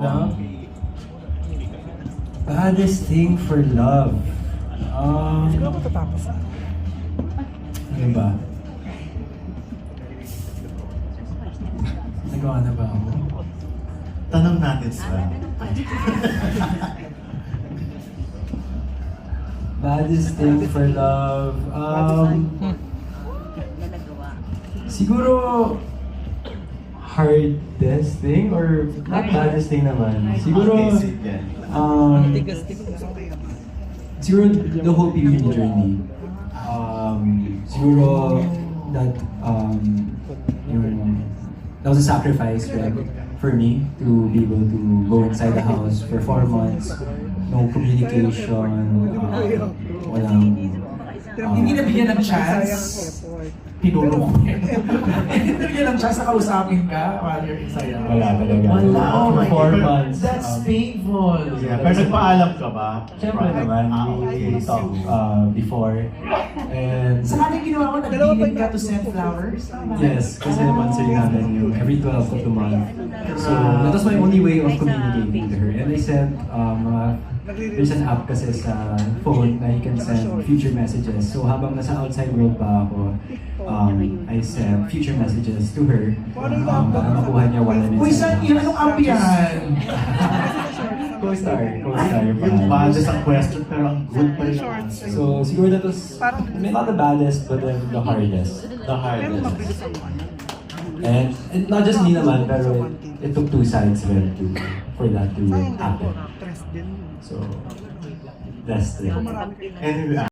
No? Baddest thing for love. Siguro matatapos na. Ano ba? Nagawa na ba ako? Tanong natin sila. Baddest thing for love. Siguro hardest thing or not baddest thing naman. Siguro Okay, sige. siguro the whole PBB journey. Siguro that that was a sacrifice, right, for me to be able to go inside the house for 4 months. No communication, walang Hindi nabigyan ng chance. Tinuro ko. Hindi nabigyan ng chance na kausapin ka while you're inside. wala talaga. Wala. Oh my For 4 God. months. That's painful. Yeah, pero nagpaalam ka ba? Siyempre naman, we Okay. talked before. And Saka na ginawa ko, nagdiling ka to send flowers? yes, kasi monthly namin yung every 12th of the month. So that was my only way of communicating to her. And I sent, there's an app kasi sa phone na you can send future messages. So habang nasa outside world pa ako, I sent future messages to her para makuha niya one minute. Uy, saan yun? Anong app yan? Co-star Yung baddest ang question, pero ang good pa rin ang answer. So siguro that was, not the baddest, but then the hardest. The hardest. And not just me naman, pero it took two sides for that to happen. So, that's the Anyway,